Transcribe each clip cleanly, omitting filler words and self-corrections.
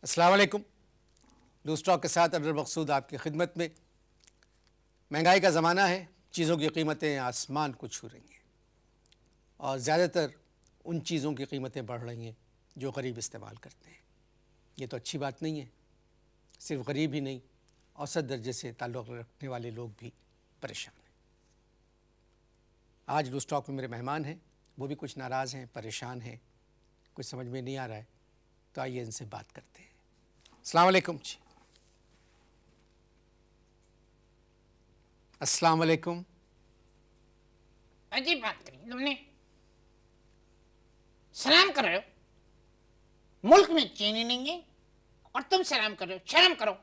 अस्सलाम वालेकुम। Loose stock के साथ अब्दुल मकसूद आपकी खिदमत में। महंगाई का ज़माना है, चीज़ों की कीमतें आसमान को छू रही हैं और ज़्यादातर उन चीज़ों की कीमतें बढ़ रही हैं जो गरीब इस्तेमाल करते हैं। ये तो अच्छी बात नहीं है। सिर्फ गरीब ही नहीं, औसत दर्जे से ताल्लुक़ रखने वाले लोग भी परेशान हैं। आज लूज स्टॉक में मेरे मेहमान हैं, वो भी कुछ नाराज़ हैं, परेशान हैं, कुछ समझ में नहीं आ रहा है, तो आइए इनसे बात करते हैं। अस्सलाम वालेकुम जी। अस्सलाम वालेकुम। अजीब बात करी तुमने। सलाम कर रहे हो, मुल्क में चीनी नहीं है और तुम सलाम कर रहे हो। शर्म करो।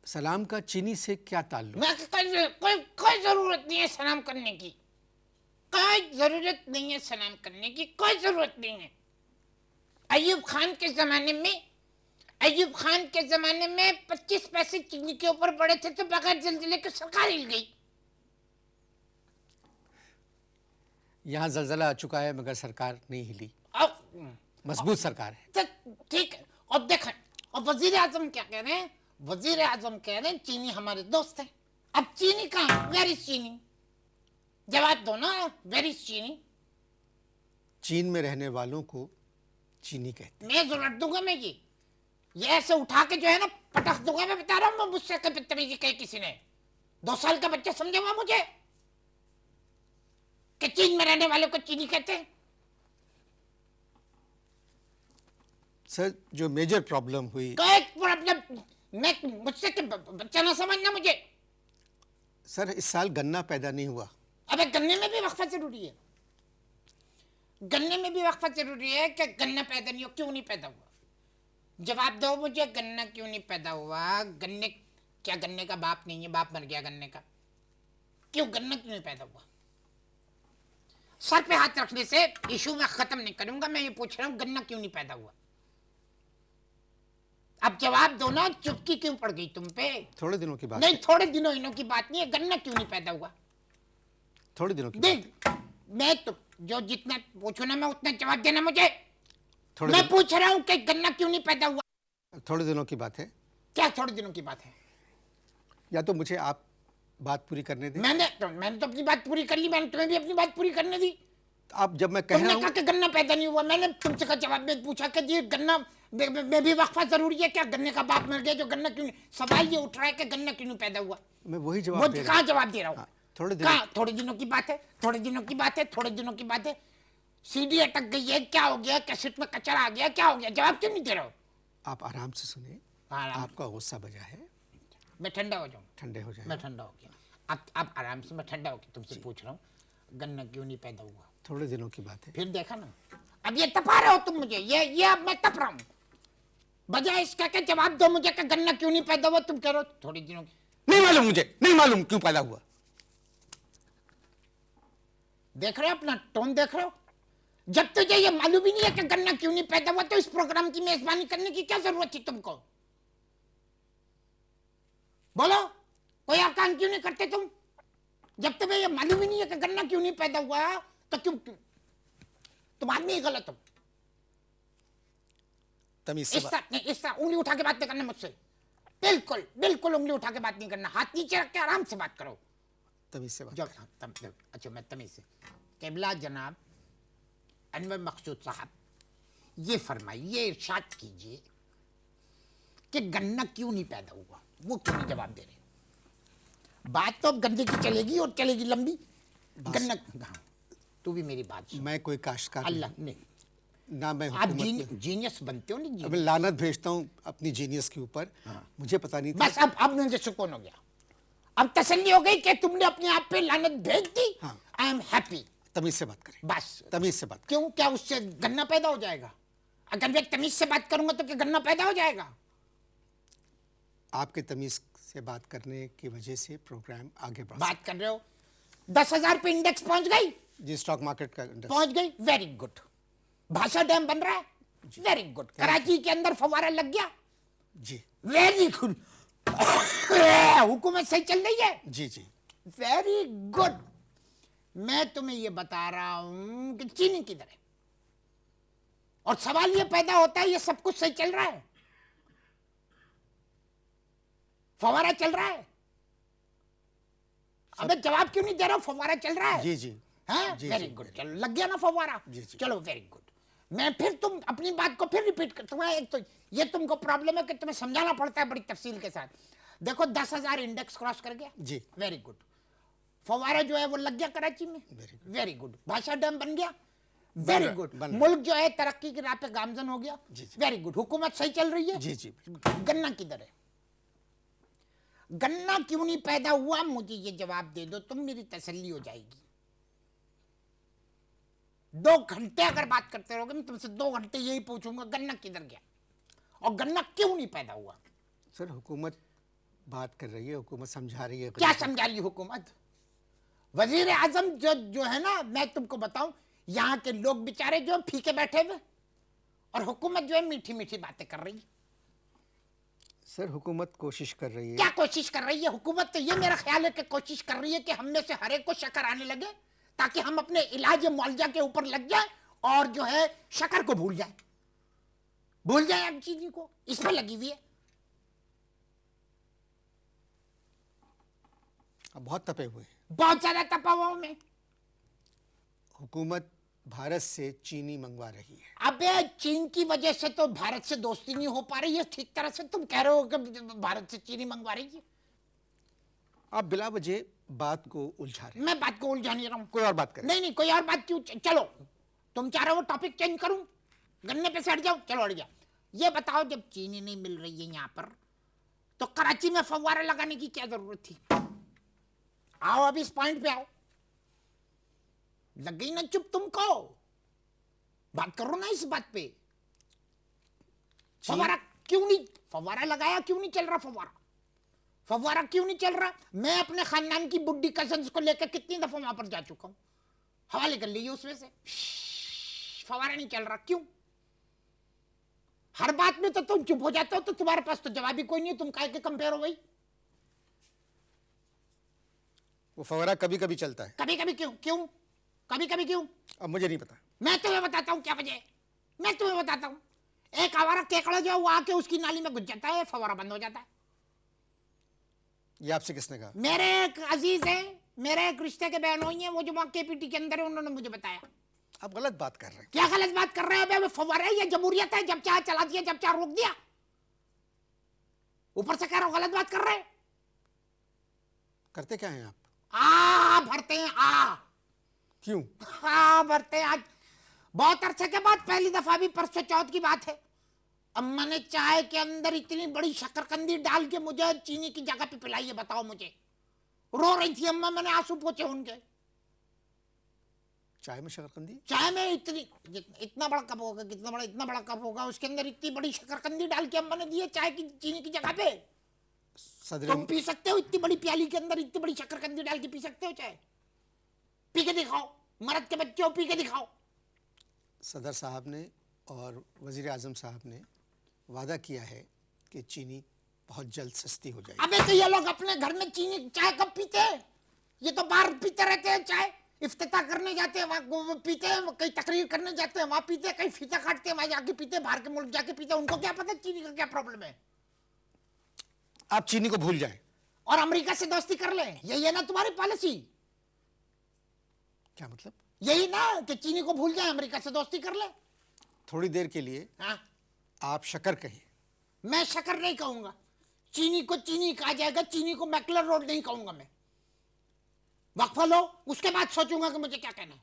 सलाम का चीनी से क्या ताल्लुक? कोई जरूरत नहीं है सलाम करने की। कोई जरूरत नहीं है सलाम करने की, कोई जरूरत नहीं है। अयूब खान के जमाने में 25 पैसे चीनी के ऊपर पड़े थे तो बगैर जल्जिले के सरकार हिल गई। यहाँ जल्जला आ चुका है मगर सरकार नहीं हिली, मजबूत सरकार है। तो ठीक है। अब देखो, अब वजीर आजम क्या कह रहे हैं? वजीर आजम कह रहे हैं चीनी हमारे दोस्त है। अब चीनी कहाँ? वेयर इज चीनी? जवाब दो ना, वेयर इज चीनी? चीन में रहने वालों को चीनी कहते हैं। मैं जो रट दूंगा, मैं ये ऐसे उठा के जो है ना पटक दूंगा। मैं बता रहा हूँ, मैं मुझसे बदतमीजी कही किसी ने। 2 साल का बच्चा समझेगा मुझे कि चीन में रहने वाले को चीनी कहते हैं? सर, जो मेजर प्रॉब्लम हुई, कोई प्रॉब्लम मैं मुझसे बच्चा ना समझना मुझे। सर इस साल गन्ना पैदा नहीं हुआ। अबे गन्ने में भी वक्फा जरूरी है। गन्ने में भी वक्फा जरूरी है कि गन्ना पैदा नहीं हो। क्यों नहीं पैदा हुआ? जवाब दो मुझे, गन्ना क्यों नहीं पैदा हुआ? गन्ने का बाप नहीं है? बाप मर गया गन्ने का। क्यों गन्ना क्यों नहीं पैदा हुआ? सर पे हाथ रखने से इशू में खत्म नहीं करूंगा। मैं ये पूछ रहा हूँ गन्ना क्यों नहीं पैदा हुआ? अब जवाब दो ना। चुपकी क्यों पड़ गई तुम पे? थोड़े दिनों की बात नहीं, है। थोड़े दिनों की बात नहीं है। गन्ना क्यों नहीं पैदा हुआ? थोड़े दिनों की बात है। मैं तो जो जितना पूछू ना, मैं उतना जवाब देना मुझे। मैं पूछ रहा हूँ कि गन्ना क्यों नहीं पैदा हुआ? थोड़े दिनों की बात है। क्या थोड़े दिनों की बात है? या तो मुझे आप बात पूरी करने दें। मैंने तो अपनी बात पूरी कर ली। मैंने तुम्हें भी अपनी बात पूरी करने दी। आप जब मैं कह रहा तुमने हूं कहा कि गन्ना पैदा नहीं हुआ। मैंने तुमसे का जवाब में पूछा कि ये गन्ना में भी वक्फा जरूरी है क्या? गन्ने का बाप मर गया जो गन्ना क्यों नहीं? सवाल ये उठ रहा है कि गन्ना क्यों नहीं पैदा हुआ। मैं वही जवाब दे रहा हूं। कहाँ जवाब दे रहा हूँ? हाँ, थोड़े दिनों की बात है। थोड़े दिनों की बात है। सीडी अटक गई है, क्या हो गया? कैसेट में कचरा आ गया, क्या हो गया? जवाब क्यों नहीं दे रहे हो? आप आराम से सुने। आपका गुस्सा बजा है। मैं ठंडा हो जाऊं? ठंडे हो जाए। मैं ठंडा हो गया। अब आराम से मैं ठंडा होकर तुमसे पूछ रहा हूँ, गन्ना क्यों नहीं पैदा हुआ? थोड़े दिनों की बात है। फिर देखा ना, अब ये तपा रहे हो तुम मुझे। ये अब मैं तप रहा हूँ। बजाय इसका के जवाब दो मुझे कि गन्ना क्यों नहीं पैदा हुआ, तुम कह रहे हो थोड़ी दिनों की। नहीं मालूम, मुझे नहीं मालूम क्यों पैदा हुआ। देख रहे हो अपना टोन? देख रहे हो? जब तुझे ये मालूम ही नहीं है कि गन्ना क्यों नहीं पैदा हुआ तो इस प्रोग्राम की मेजबानी करने की क्या जरूरत थी तुमको? बोलो, कोई आकान क्यों नहीं करते तुम? जब तुम्हें ये मालूम ही नहीं है कि गन्ना क्यों नहीं पैदा हुआ तो क्यों? तुम आदमी ही गलत हो। इस तरह उंगली उठा के बात नहीं करना मुझसे। बिल्कुल उंगली उठा के बात नहीं करना। हाथ नीचे रख के आराम से बात करो। तमीज से बात। अच्छा, मैं तमीज से। केबला जनाब अनवर मकसूद साहब, ये फरमाइए, इरशाद कीजिए कि गन्ना क्यों नहीं पैदा हुआ। वो क्यों नहीं जवाब दे रहे? बात तो अब गन्ने की चलेगी और चलेगी लंबी। गन्ना, तू भी मेरी बात सुन। मैं कोई काश्तकार अल्लाह नहीं ना, मैं आप जीनियस बनते हो नहीं? अब लानत भेजता हूँ अपनी जीनियस के ऊपर। मुझे पता नहीं था। बस अब मुझे सुकून हो गया। अब तसल्ली हो गई कि तुमने अपने आप पे लानत भेज दी। I am happy. तमीज से बात करें। बस तमीज से बात। क्यों? क्या उससे गन्ना पैदा हो जाएगा? अगर मैं तमीज से बात करूंगा तो क्या गन्ना पैदा हो जाएगा? आपके तमीज से बात करने की वजह से प्रोग्राम आगे बढ़। बात कर रहे हो 10,000 पे इंडेक्स पहुंच गई जी। स्टॉक मार्केट का पहुंच गई। Very good. भाषा डैम बन रहा है। Very good. कराची के अंदर फवारा लग गया जी। Very good. हुकूमत सही चल रही है जी। Very good. मैं तुम्हें ये बता रहा हूं कि चीनी किधर है और सवाल ये पैदा होता है, ये सब कुछ सही चल रहा है, फवारा चल रहा है, अबे जवाब क्यों नहीं दे रहा हो? फवारा चल रहा है। जी जी हाँ, वेरी गुड, चलो लग गया ना फवारा। जी, जी। चलो वेरी गुड। मैं फिर तुम अपनी बात को फिर रिपीट कर, तुम्हें एक तो ये तुमको प्रॉब्लम है कि तुम्हें समझाना पड़ता है बड़ी तफसील के साथ। देखो 10,000 इंडेक्स क्रॉस कर गया, जी। Very good. फवारा जो है वो लग गया कराची में, वेरी गुड। भाषा डैम बन गया, वेरी गुड। मुल्क जो है तरक्की की राह पे गामजन हो गया, वेरी गुड। हुकूमत सही चल रही है, जी जी। गन्ना किधर है? गन्ना क्यों नहीं पैदा हुआ? मुझे ये जवाब दे दो, तुम मेरी तसल्ली हो जाएगी। 2 घंटे अगर बात करते रहोगे, मैं तुमसे 2 घंटे यही पूछूंगा, गन्ना किधर गया और गन्ना क्यों नहीं पैदा हुआ? सर हुकूमत बात कर रही है, हुकूमत समझा रही है। क्या समझा रही है हुकूमत? वजीर आजम जो है ना, मैं तुमको बताऊं, यहाँ के लोग बेचारे जो फीके बैठे हुए, और हुकूमत जो है मीठी मीठी बातें कर रही है। सर हुकूमत कोशिश कर रही है। क्या कोशिश कर रही है हुकूमत? तो ये मेरा ख्याल है कि कोशिश कर रही है कि हम में से हर एक को शक्कर आने लगे, ताकि हम अपने इलाज मुआवजा के ऊपर लग जाए और जो है शक्कर को भूल जाए आप चीनी को, इसमें लगी हुई है। अब बहुत तपे हुए हैं। बहुत ज्यादा तपा हुआ हूं मैं। हुकूमत भारत से चीनी मंगवा रही है। अबे चीन की वजह से तो भारत से दोस्ती नहीं हो पा रही है ठीक तरह से। तुम कह रहे हो कि भारत से चीनी मंगवा रही है। आप बिला वजह बात को उलझा रहे हैं। मैं बात को उलझा नहीं रहा हूं। कोई और बात करें। नहीं कोई और बात क्यों? चलो तुम चाह रहे हो टॉपिक चेंज करूं, गन्ने पे से हट जाओ, चलो हट जाओ। ये बताओ, जब चीनी नहीं मिल रही है यहां पर, तो कराची में फव्वारा लगाने की क्या जरूरत थी? आओ अभी इस पॉइंट पे आओ। लग गई ना चुप तुमको? बात करो ना इस बात पे। फव्वारा क्यों नहीं, फव्वारा लगाया क्यों नहीं चल रहा? फव्वारा क्यों नहीं चल रहा? मैं अपने खानदान की बुड्ढी कजन्स को लेकर कितनी दफा वहां पर जा चुका हूं, हवाले कर लीजिए उसमें से। फव्वारा नहीं चल रहा क्यों? हर बात में तो तुम चुप हो जाते हो, तो तुम्हारे पास तो जवाब ही कोई नहीं, तुम काहे के कंपेयर हो भाई? वो फव्वारा कभी कभी चलता है। कभी कभी क्यों? कभी कभी क्यों? अब मुझे नहीं पता। मैं तुम्हें बताता हूं क्या वजह है। मैं तुम्हें बताता हूं। एक आवारा केकड़ा जो है वो आके उसकी नाली में घुस जाता है, फव्वारा बंद हो जाता है। ये आपसे किसने कहा? मेरे एक अजीज है, मेरे एक रिश्ते के बहनोई है, वो जो वहां केपीटी के अंदर है, उन्होंने मुझे बताया। आप गलत बात कर रहे हैं। क्या गलत बात कर रहे हैं? फव्वारा है या जमहूरियत है? जब चाहे चला दिया, जब चाहे रोक दिया। ऊपर से कह रहा हूं गलत बात कर रहे हैं। करते क्या हैं आप? भरते हैं आ। क्यों? भरते हैं आज बहुत अरसे के बाद, पहली दफा भी परसों चौथ की बात है। अम्मा ने चाय के अंदर इतनी बड़ी शक्करकंदी डाल के मुझे चीनी की जगह पे पिलाई है। बताओ मुझे, रो रही थी अम्मा, मैंने आंसू पोंछे उनके। चाय में शक्करकंदी? चाय में इतना बड़ा कप होगा, कितना बड़ा, इतना बड़ा कप होगा, उसके अंदर इतनी बड़ी शक्करकंदी डाल के अम्मा ने दी है चाय की, चीनी की जगह पे। तुम पी सकते हो? इतनी बड़ी प्याली के अंदर इतनी बड़ी शक्करकंदी डाल के पी सकते हो चाय? पी के दिखाओ, मर्द के बच्चे हो, पी के दिखाओ। सदर साहब ने और वजीर आजम साहब ने वादा किया है कि चीनी बहुत जल्द सस्ती हो जाएगी। अबे तो ये लोग अपने घर में चीनी चाय कब पीते हैं? ये तो बाहर पीते रहते हैं चाय। इफ्तिताह करने जाते हैं वहां पीते हैं, कहीं तकरीर करने जाते हैं वहां पीते हैं, कहीं फीता काटते हैं वहां जाके पीते हैं, बाहर के मुल्क जाके पीते हैं। उनको क्या पता चीनी का क्या प्रॉब्लम है? आप चीनी को भूल जाएं और अमेरिका से दोस्ती कर लें, यही है ना तुम्हारी पॉलिसी? क्या मतलब? यही ना कि चीनी को भूल जाए, अमेरिका से दोस्ती कर ले। थोड़ी देर के लिए आप शक्कर कहिए। मैं शक्कर नहीं कहूंगा, चीनी को चीनी कहा जाएगा, चीनी को मैकलर रोड नहीं कहूंगा मैं। वक्फा लो, उसके बाद सोचूंगा कि मुझे क्या कहना है।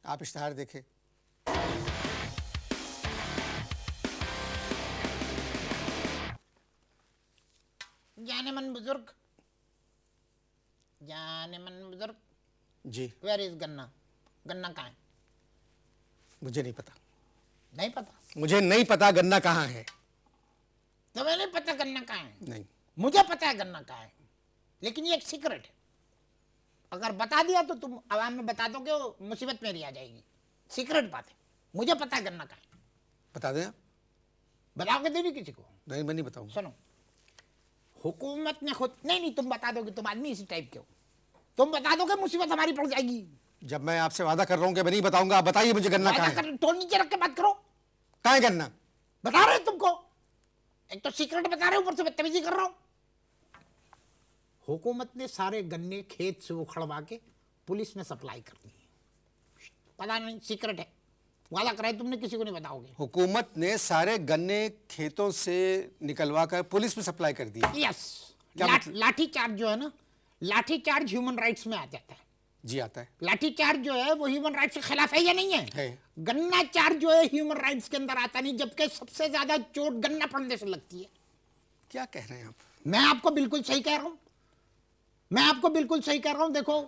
आप इश्तिहार देखें। जाने मन बुजुर्ग जी। वेयर इज गन्ना? गन्ना कहाँ है? मुझे नहीं पता। नहीं पता? मुझे नहीं पता गन्ना कहाँ है। तुम्हें नहीं पता गन्ना कहाँ है? नहीं। मुझे पता है गन्ना कहाँ है, लेकिन ये एक सीक्रेट है। अगर बता दिया तो तुम आवाम में बता दोगे, मुसीबत मेरी आ जाएगी। सीक्रेट बात है, मुझे पता है गन्ना कहाँ है। बता दें आप? बताओगे देनी किसी को? नहीं, मैं नहीं बताऊंगा। सुनो, हुकूमत ने खुद नहीं तुम बता दोगे, तुम आदमी इसी टाइप के हो, तुम बता दोगे मुसीबत हमारी पड़ जाएगी। जब मैं आपसे वादा कर रहा हूं कि मैं नहीं बताऊंगा, आप बताइए मुझे गन्ना कहाँ है? तो नीचे रख के बात करो। कहाँ है गन्ना? बता रहे हैं तुमको, एक तो सीक्रेट बता रहे हो, ऊपर से बदतमीजी कर रहा हूं। हुकूमत ने सारे गन्ने खेत से उखड़वा के पुलिस में सप्लाई कर दी। पता नहीं, सीक्रेट है, वादा कराए तुमने, किसी को नहीं बताओगे। हुकूमत ने सारे गन्ने खेतों से निकलवा कर पुलिस में सप्लाई कर दिए। यस। क्या मतलब? लाठी चार्ज जो है ना, लाठी चार्ज ह्यूमन राइट्स में आ जाता है। जी आता है। लाठी चार्ज जो है वो ह्यूमन राइट्स के खिलाफ है या नहीं है? गन्ना चार्ज जो है ह्यूमन राइट्स के अंदर आता नहीं, जबकि सबसे ज्यादा चोट गन्ना पड़ने से लगती है। क्या कह रहे हैं आप? मैं आपको बिल्कुल सही कह रहा हूं, मैं आपको बिल्कुल सही कह रहा हूं। देखो,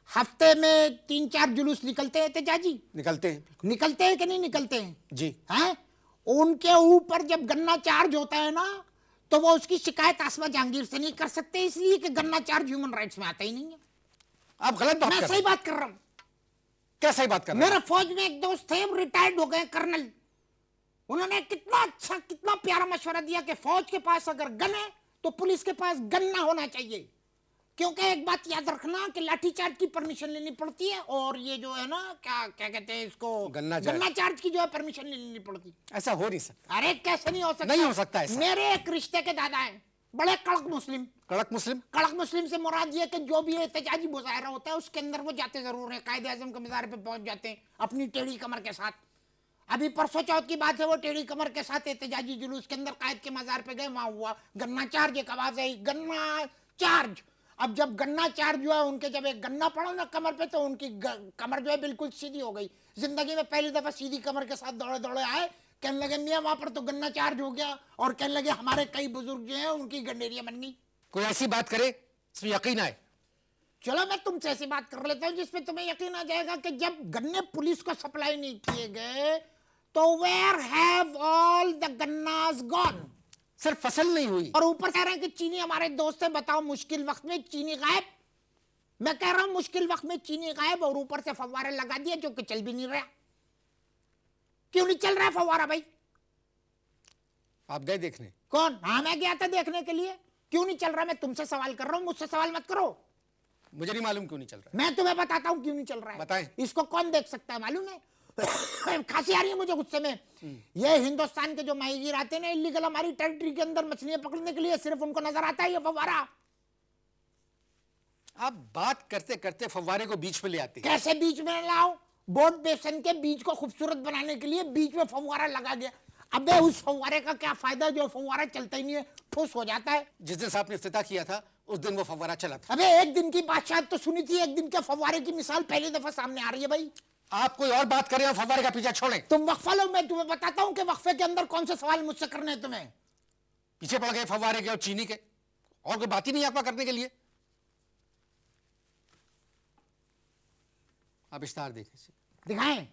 हफ्ते में 3-4 जुलूस निकलते हैं तेजाजी, निकलते हैं। निकलते हैं कि नहीं निकलते हैं? जी। हैं? उनके ऊपर जब गन्ना चार्ज होता है ना, तो वो उसकी शिकायत आसमा जहांगीर से नहीं कर सकते, इसलिए कि गन्ना चार्ज ह्यूमन राइट्स में आता ही नहीं है। आप गलत बात मैं कर रहे सही हैं। बात कर रहा हूं। क्या सही बात कर रहे हैं? मेरे फौज में एक दोस्त थे, रिटायर्ड हो गए कर्नल। उन्होंने कितना अच्छा, कितना प्यारा मशवरा दिया कि फौज के पास अगर गन है तो पुलिस के पास गन्ना होना चाहिए। क्योंकि एक बात याद रखना कि लाठीचार्ज की परमिशन लेनी पड़ती है, और ये जो है ना, क्या क्या कहते हैं इसको, गन्ना चार्ज की जो है परमिशन लेनी पड़ती। ऐसा हो नहीं सकता। अरे कैसे नहीं हो सकता? नहीं हो सकता ऐसा। मेरे एक रिश्ते के दादा हैं, बड़े कड़क मुस्लिम। कड़क मुस्लिम? कड़क मुस्लिम से मुराद ये कि जो भी एहतजाजी मुजाहरा होता है उसके अंदर वो जाते जरूर हैं, कायदे आजम के मज़ार पे पहुंच जाते हैं अपनी टेढ़ी कमर के साथ। अभी परसों चौथ की बात है, वो टेढ़ी कमर के साथ एहतजाजी जुलूस के अंदर कायद के मज़ार पे गए, वहां हुआ गन्ना चार्ज, एक आवाज आई, गन्ना चार्ज। अब जब गन्ना चार्ज हुआ, उनके जब एक गन्ना पड़ा ना कमर पे, तो उनकी कमर जो है बिल्कुल सीधी हो गई। जिंदगी में पहली दफा सीधी कमर के साथ दौड़े दौड़े आए, कहने लगे मियाँ वहां पर तो गन्ना चार्ज हो गया, और कहने लगे हमारे कई बुजुर्ग जो हैं उनकी गंडेरियां बन गई। कोई ऐसी बात करे इसमें यकीन आए। चलो मैं तुमसे ऐसी बात कर लेता हूं जिसपे तुम्हें यकीन आ जाएगा कि जब गन्ने पुलिस को सप्लाई नहीं किए गए तो वेयर हैव ऑल द गन्नास गॉन? सिर्फ फसल नहीं हुई, और ऊपर कह रहे हैं कि चीनी हमारे दोस्त है, बताओ मुश्किल वक्त में चीनी गायब। मैं कह रहा हूं मुश्किल वक्त में चीनी गायब, और ऊपर से फव्वारे लगा दिए जो कि चल भी नहीं रहा। क्यों नहीं चल रहा है फव्वारा भाई? आप गए देखने? कौन? हाँ मैं गया था देखने के लिए। क्यों नहीं चल रहा? मैं तुमसे सवाल कर रहा हूं, मुझसे सवाल मत करो। मुझे नहीं मालूम क्यों नहीं चल रहा मैं तुम्हें बताता हूं क्यों नहीं चल रहा है। बताएं। इसको कौन देख सकता है मालूम है? खांसी आ रही है मुझे गुस्से में। ये हिंदुस्तान के जो माहीगीर आते हैं ना इलीगल हमारी टेरिटरी के अंदर मछलियां पकड़ने के लिए, सिर्फ उनको नजर आता है ये फव्वारा। आप बात करते करते फव्वारे को बीच में ले आते हैं। कैसे बीच में लाओ? बोट बेसन के बीच को खूबसूरत बनाने के लिए बीच में फव्वारा लगा गया। अबे उस फव्वारे का क्या फायदा जो फव्वारा चलता ही नहीं है, ठोस हो जाता है। जिस दिन आपने इफ्तिताह किया था उस दिन वो फव्वारा चला था। अबे एक दिन की बात शायद तो सुनी थी, एक दिन के फव्वारे की मिसाल पहली दफा सामने आ रही है भाई। आप कोई और बात करें और फव्वारे का पीछा छोड़ें। तुम वक्फा लो, मैं तुम्हें बताता हूं कि वक्फे के अंदर कौन से सवाल मुझसे करने हैं तुम्हें। पीछे पड़ गए फव्वारे के और चीनी के, और कोई बात ही नहीं आपका करने के लिए। आप इश्तार देखें। दिखाएं।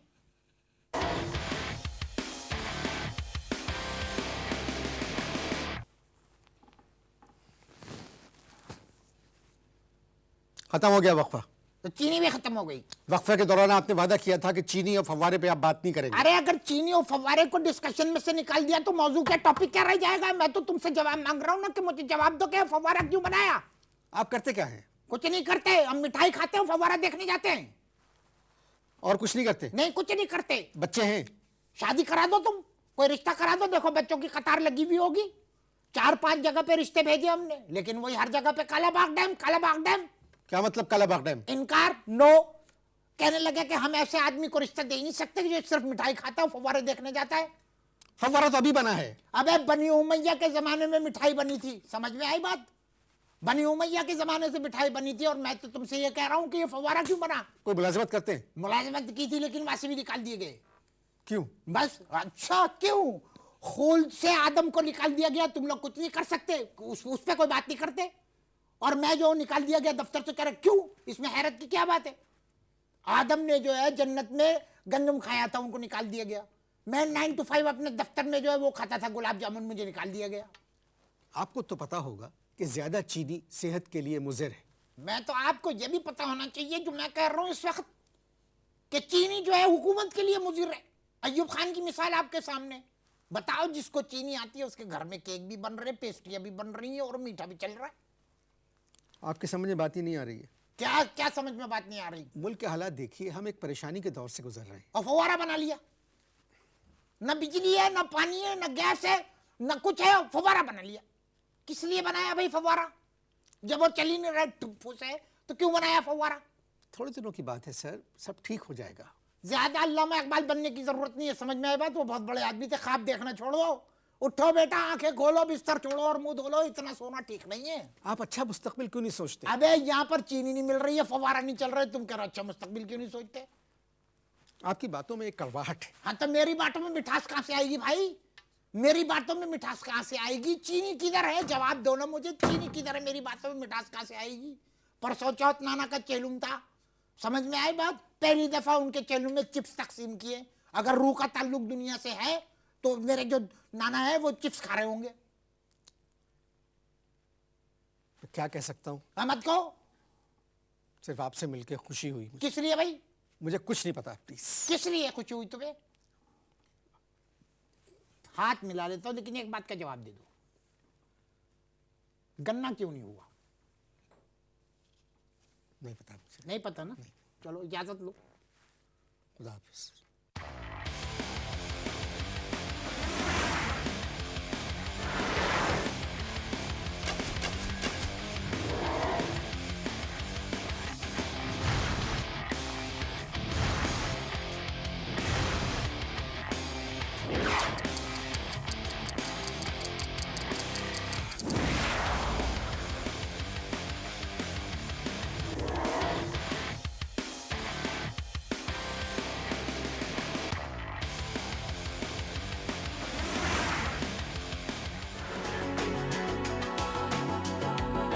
खत्म हो गया वक्फा। तो चीनी भी खत्म हो गई। वक्फे के दौरान आपने वादा किया था कि चीनी और फव्वारे पे आप बात नहीं करेंगे। अरे अगर चीनी और फव्वारे को डिस्कशन में से निकाल दिया तो मौजू क्या, टॉपिक क्या रह जाएगा? मैं तो तुमसे जवाब मांग रहा हूं ना कि मुझे जवाब दो कि फव्वारा क्यों बनाया। आप करते क्या हैं? कुछ नहीं करते, हम मिठाई खाते हैं, फव्वारा देखने जाते हैं। और कुछ नहीं करते? नहीं कुछ नहीं करते। बच्चे हैं? शादी करा दो, तुम कोई रिश्ता करा दो, देखो बच्चों की कतार लगी हुई होगी। 4-5 जगह पे रिश्ते भेजे हमने, लेकिन वही हर जगह पे काला बाग डैम, काला बाग डैम। क्या मतलब काला बाग डैम? इनकार, नो। कहने लगे कि हम ऐसे आदमी को रिश्ता दे नहीं सकते कि जो सिर्फ मिठाई खाता है फव्वारे देखने जाता है। फव्वारा तो अभी बना है। अबे बनी उमैया के जमाने में मिठाई बनी थी, समझ में आई बात? बनी उमैया के जमाने से मिठाई बनी थी, और मैं तो तुमसे ये कह रहा हूं कि ये फव्वारा क्यों बना। कोई मुलाजिमत करते हैं? मुलाजिमत की थी लेकिन वहां से भी निकाल दिए गए। क्यों? बस। अच्छा क्यों? खूल से आदम को निकाल दिया गया, तुम लोग कुछ नहीं कर सकते, उस पर कोई बात नहीं करते। और मैं जो निकाल दिया गया दफ्तर से, कह रहा क्यों? इसमें हैरत की क्या बात है? आदम ने जो है जन्नत में गंदम खाया था, उनको निकाल दिया गया। मैं 9 to 5 अपने दफ्तर में जो है वो खाता था गुलाब जामुन, मुझे निकाल दिया गया। आपको तो पता होगा कि ज्यादा चीनी सेहत के लिए मुज़िर है। मैं तो आपको यह भी पता होना चाहिए जो मैं कह रहा हूं इस वक्त, कि चीनी जो है हुकूमत के लिए मुज़िर है। अय्यूब खान की मिसाल आपके सामने। बताओ, जिसको चीनी आती है उसके घर में केक भी बन रहे, पेस्ट्रियां भी बन रही है, और मीठा भी चल रहा है। आपके समझ में बात ही नहीं आ रही है। क्या क्या समझ में बात नहीं आ रही? मुल्क के हालात देखिए, हम एक परेशानी के दौर से गुजर रहे हैं। और फव्वारा बना लिया, न बिजली है, न पानी है, न गैस है, न कुछ है, फव्वारा बना लिया। किस लिए बनाया भाई फव्वारा? जब वो चल ही नहीं रहा ठुस है तो क्यों बनाया फव्वारा? थोड़े दिनों की बात है सर, सब ठीक हो जाएगा। ज्यादा अल्लामा इकबाल बनने की जरूरत नहीं है, समझ में आए बात? वो बहुत बड़े आदमी थे, ख्वाब देखना छोड़ दो, उठो बेटा, आंखें खोलो, बिस्तर छोड़ो और मुंह धो लो, इतना सोना ठीक नहीं है। आप अच्छा मुस्तकबिल क्यों नहीं सोचते? अबे यहाँ पर चीनी नहीं मिल रही है, फव्वारा नहीं चल रहा है, तुम कह रहे हो अच्छा मुस्तकबिल क्यों नहीं सोचते? आपकी बातों में एक कड़वाहट है। हाँ तो मेरी बातों में मिठास कहाँ से आएगी भाई? मेरी बातों में मिठास कहाँ से आएगी? चीनी किधर है? जवाब दो ना मुझे, चीनी किधर है? मेरी बातों में मिठास कहाँ से आएगी? परसों चौथ नाना का चेलुम था, समझ में आई बात? पहली दफा उनके चेलुम में चिप्स तकसीम किए। अगर रूह का ताल्लुक दुनिया से है तो मेरे जो नाना है वो चिप्स खा रहे होंगे। तो क्या कह सकता हूँ? अहमद को सिर्फ आपसे मिलकर खुशी हुई मुझे। किस लिए भाई? मुझे कुछ नहीं पता, प्लीज। किस लिए खुशी हुई तुम्हें? हाथ मिला लेता हूं, लेकिन एक बात का जवाब दे दो, गन्ना क्यों नहीं हुआ? नहीं पता मुझे। नहीं पता ना? चलो इजाजत लो। खुदा हाफिज।